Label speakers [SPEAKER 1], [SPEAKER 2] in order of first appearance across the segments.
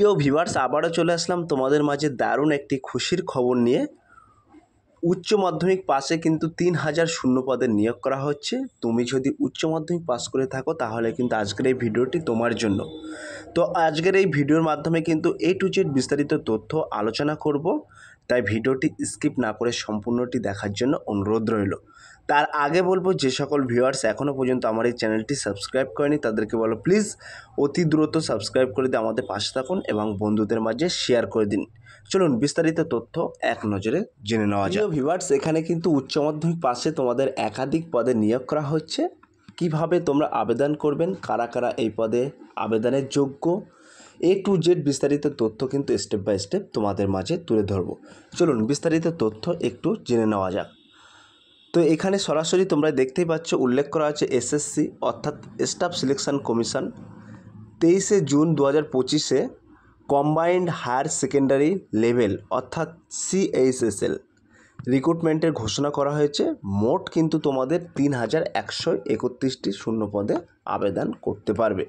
[SPEAKER 1] প্রিয় ভিউয়ার্স, আবারও চলে আসলাম তোমাদের মাঝে দারুণ একটি খুশির খবর নিয়ে। উচ্চ মাধ্যমিক পাশে কিন্তু 3000 শূন্য পদে নিয়োগ করা হচ্ছে। তুমি যদি উচ্চ মাধ্যমিক পাস করে থাকো তাহলে কিন্তু আজকের এই ভিডিওটি তোমার জন্য। তো আজকের এই ভিডিওর মাধ্যমে কিন্তু A to Z বিস্তারিত তথ্য আলোচনা করব, তাই ভিডিওটি স্কিপ না করে সম্পূর্ণটি দেখার জন্য অনুরোধ রইল। তার আগে বলবো, যে সকল ভিউয়ার্স এখনও পর্যন্ত আমার এই চ্যানেলটি সাবস্ক্রাইব করেনি তাদেরকে বলো প্লিজ অতি দ্রুত সাবস্ক্রাইব করে দিয়ে আমাদের পাশে থাকুন এবং বন্ধুদের মাঝে শেয়ার করে দিন। চলুন বিস্তারিত তথ্য এক নজরে জেনে নেওয়া যায়। ভিউয়ার্স, এখানে কিন্তু উচ্চ মাধ্যমিক পাশে তোমাদের একাধিক পদে নিয়োগ করা হচ্ছে। কিভাবে তোমরা আবেদন করবেন, কারা কারা এই পদে আবেদনের যোগ্য, A to Z বিস্তারিত তথ্য কিন্তু স্টেপ বাই স্টেপ তোমাদের মাঝে তুলে ধরবো। চলুন বিস্তারিত তথ্য একটু জেনে নেওয়া যাক। তো এখানে সরাসরি তোমরা দেখতেই পাচ্ছ উল্লেখ করা আছে SSC অর্থাৎ স্টাফ সিলেকশন কমিশন 23শে জুন 2025-এ কম্বাইন্ড হায়ার সেকেন্ডারি লেভেল অর্থাৎ CHSL রিক্রুটমেন্টের ঘোষণা করা হয়েছে। মোট কিন্তু তোমাদের 3131টি শূন্য পদে আবেদন করতে পারবে।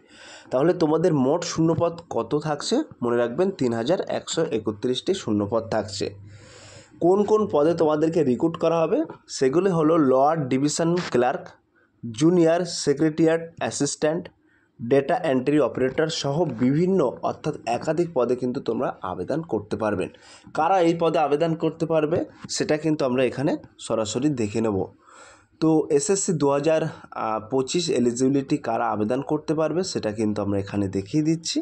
[SPEAKER 1] তাহলে তোমাদের মোট শূন্যপদ কত থাকছে মনে রাখবেন, 3131টি শূন্যপদ থাকছে। কোন কোন পদে তোমাদেরকে রিক্রুট করা হবে সেগুলি হলো lower division clerk, junior secretariat assistant, data entry operator সহ বিভিন্ন অর্থাৎ একাধিক পদে কিন্তু তোমরা আবেদন করতে পারবেন। কারা এই পদে আবেদন করতে পারবে সেটা কিন্তু আমরা এখানে সরাসরি দেখে নেব। তো SSC 2025 এলিজিবিলিটি কারা আবেদন করতে পারবে সেটা কিন্তু আমরা এখানে দেখিয়ে দিচ্ছি।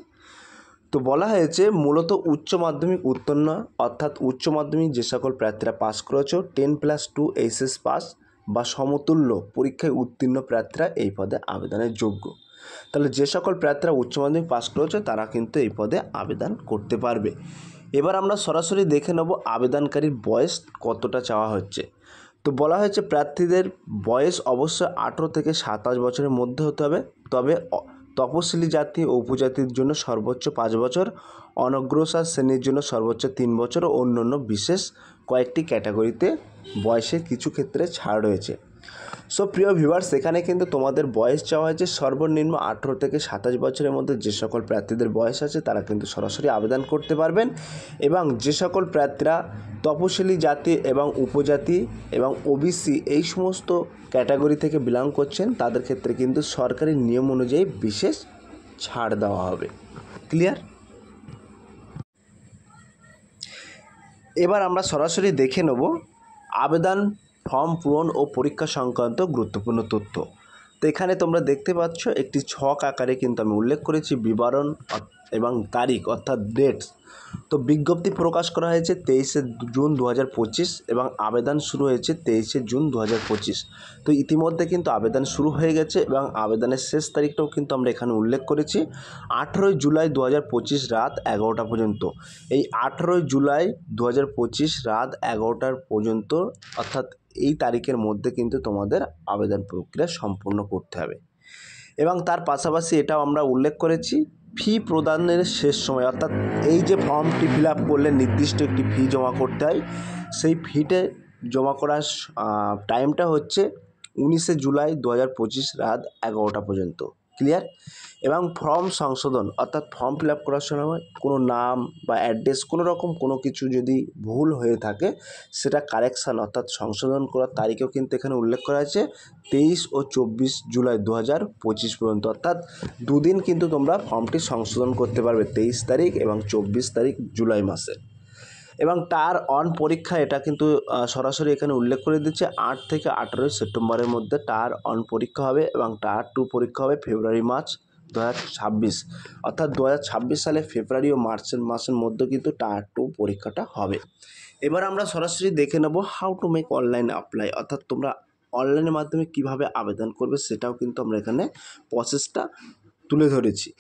[SPEAKER 1] তো বলা হয়েছে মূলত উচ্চ মাধ্যমিক উত্তীর্ণ অর্থাৎ উচ্চ মাধ্যমিক যে সকল প্রার্থীরা পাস করেছ 10+2 HS পাস বা সমতুল্য পরীক্ষায় উত্তীর্ণ প্রার্থীরা এই পদে আবেদনের যোগ্য। তাহলে যে সকল প্রার্থীরা উচ্চ মাধ্যমিক পাস করেছে তারা কিন্তু এই পদে আবেদন করতে পারবে। এবার আমরা সরাসরি দেখে নেব আবেদনকারীর বয়স কতটা চাওয়া হচ্ছে। তো বলা হয়েছে প্রার্থীদের বয়স অবশ্যই 18 থেকে 27 বছরের মধ্যে হতে হবে, তবে তপশিলি জাতি ও উপজাতির জন্য সর্বোচ্চ 5 বছর, অনগ্রসর শ্রেণীর জন্য সর্বোচ্চ 3 বছর ও অন্যান্য বিশেষ কয়েকটি ক্যাটাগরিতে বয়সের কিছু ক্ষেত্রে ছাড় রয়েছে। সো প্রিয় ভিউয়ার্স, এখানে কিন্তু তোমাদের বয়স চাওয়া হয়েছে সর্বনিম্ন 18 থেকে 27 বছরের মধ্যে যে সকল প্রার্থীদের বয়স আছে তারা কিন্তু সরাসরি আবেদন করতে পারবেন। এবং যে সকল প্রার্থীরা তপশিলি জাতি এবং উপজাতি এবং OBC এই সমস্ত ক্যাটাগরি থেকে বিলং করছেন তাদের ক্ষেত্রে কিন্তু সরকারি নিয়ম অনুযায়ী বিশেষ ছাড় দেওয়া হবে। ক্লিয়ার? এবার আমরা সরাসরি দেখে নেব আবেদন ফর্ম পূরণ ও পরীক্ষা সংক্রান্ত গুরুত্বপূর্ণ তথ্য। তো এখানে তোমরা দেখতে পাচ্ছ একটি ছক আকারে কিন্তু আমি উল্লেখ করেছি বিবরণ এবং তারিখ অর্থাৎ ডেটস। তো বিজ্ঞপ্তি প্রকাশ করা হয়েছে 23শে জুন 2025 এবং আবেদন শুরু হয়েছে 23শে জুন 2025। তো ইতিমধ্যে কিন্তু আবেদন শুরু হয়ে গেছে এবং আবেদনের শেষ তারিখটাও কিন্তু আমরা এখানে উল্লেখ করেছি 18 জুলাই 2025 রাত 11টা পর্যন্ত। এই 18 জুলাই 2025 রাত 11টা পর্যন্ত অর্থাৎ এই তারিখের মধ্যে কিন্তু তোমাদের আবেদন প্রক্রিয়া সম্পূর্ণ করতে হবে। এবং তার পাশাপাশি এটাও আমরা উল্লেখ করেছি ফি প্রদানের শেষ সময় অর্থাৎ এই যে ফর্মটি ফিল আপ করলে নির্দিষ্ট একটি ফি জমা করতে হয়, সেই ফিটে জমা করার টাইমটা হচ্ছে 19শে জুলাই 2025 রাত 11টা পর্যন্ত। ক্লিয়ার? এবং ফর্ম সংশোধন অর্থাৎ ফর্ম ফিল আপ করার সময় কোনো নাম বা অ্যাড্রেস কোনো রকম কোনো কিছু যদি ভুল হয়ে থাকে সেটা কারেকশান অর্থাৎ সংশোধন করার তারিখেও কিন্তু এখানে উল্লেখ করা আছে 23 ও 24 জুলাই 2025 পর্যন্ত। অর্থাৎ দুদিন কিন্তু তোমরা ফর্মটি সংশোধন করতে পারবে, 23 তারিখ এবং 24 তারিখ জুলাই মাসে। এবং টার অন পরীক্ষা এটা কিন্তু সরাসরি এখানে উল্লেখ করে দিচ্ছে 8 থেকে 18 সেপ্টেম্বরের মধ্যে টার অন পরীক্ষা হবে এবং টার 2 পরীক্ষা হবে ফেব্রুয়ারি-মার্চ 2026 অর্থাৎ 2026 সালে ফেব্রুয়ারি ও মার্চের মাসের মধ্যে কিন্তু টার 2 পরীক্ষাটা হবে। এবার আমরা সরাসরি দেখে নেব how to make online apply অর্থাৎ তোমরা অনলাইনের মাধ্যমে কিভাবে আবেদন করবে সেটাও কিন্তু আমরা এখানে প্রসেসটা তুলে ধরেছি।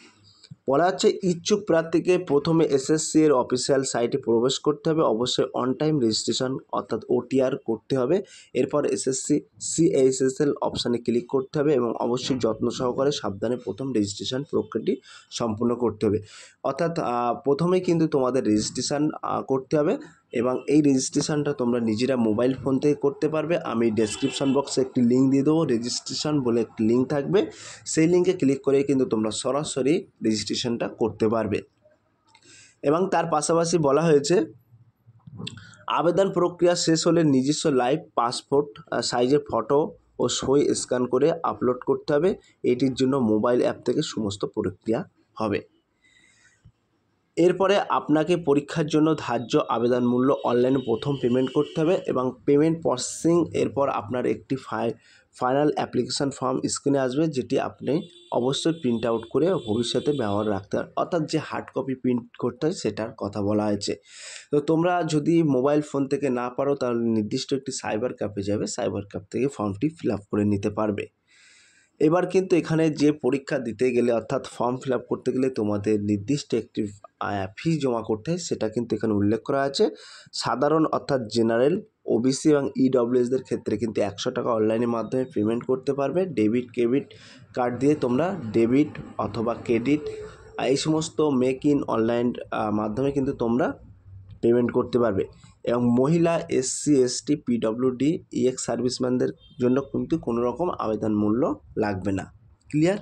[SPEAKER 1] বলা হচ্ছে ইচ্ছুক প্রার্থীকে প্রথমে SSC এর অফিসিয়াল সাইটে প্রবেশ করতে হবে, অবশ্যই অন টাইম রেজিস্ট্রেশন অর্থাৎ OTR করতে হবে। এরপর SSC CHSL অপশানে ক্লিক করতে হবে এবং অবশ্যই যত্ন সহকারে সাবধানে প্রথম রেজিস্ট্রেশন প্রক্রিয়াটি সম্পূর্ণ করতে হবে। অর্থাৎ প্রথমেই কিন্তু তোমাদের রেজিস্ট্রেশন করতে হবে এবং এই রেজিস্ট্রেশনটা তোমরা নিজেরা মোবাইল ফোন থেকে করতে পারবে। আমি ডেসক্রিপশন বক্সে একটি লিঙ্ক দিয়ে দেবো, রেজিস্ট্রেশন বলে একটি লিঙ্ক থাকবে, সেই লিঙ্কে ক্লিক করে কিন্তু তোমরা সরাসরি রেজিস্ট্রেশনটা করতে পারবে। এবং তার পাশাপাশি বলা হয়েছে আবেদন প্রক্রিয়া শেষ হলে নিজস্ব লাইভ পাসপোর্ট সাইজের ফটো ও সই স্ক্যান করে আপলোড করতে হবে। এটির জন্য মোবাইল অ্যাপ থেকে সমস্ত প্রক্রিয়া হবে। এরপরে আপনাকে পরীক্ষার জন্য ধার্য আবেদন মূল্য অনলাইনে প্রথম পেমেন্ট করতে হবে এবং পেমেন্ট প্রসেসিং এরপর আপনার একটি ফাইনাল অ্যাপ্লিকেশান ফর্ম স্ক্রিনে আসবে, যেটি আপনি অবশ্যই প্রিন্ট আউট করে ভবিষ্যতে ব্যবহার রাখতে হবে, অর্থাৎ যে হার্ড কপি প্রিন্ট করতে হয় সেটার কথা বলা হয়েছে। তো তোমরা যদি মোবাইল ফোন থেকে না পারো তাহলে নির্দিষ্ট একটি সাইবার ক্যাফে যাবে, সাইবার ক্যাফ থেকে ফর্মটি ফিল আপ করে নিতে পারবে। এবার কিন্তু এখানে যে পরীক্ষা দিতে গেলে অর্থাৎ ফর্ম ফিল আপ করতে গেলে তোমাদের নির্দিষ্ট একটি ফি জমা করতে হয়, সেটা কিন্তু এখানে উল্লেখ করা আছে। সাধারণ অর্থাৎ জেনারেল, ওবিসি এবং ইডব্লিউএসদের ক্ষেত্রে কিন্তু 100 টাকা অনলাইনের মাধ্যমে পেমেন্ট করতে পারবে। ডেবিট ক্রেডিট কার্ড দিয়ে তোমরা ডেবিট অথবা ক্রেডিট এই সমস্ত মেক ইন অনলাইন মাধ্যমে কিন্তু তোমরা পেমেন্ট করতে পারবে। এবং মহিলা, এসসি, এসটি, পিডব্লিউডি, ইএক্স সার্ভিসম্যানদের জন্য কিন্তু কোনো রকম আবেদন মূল্য লাগবে না। ক্লিয়ার?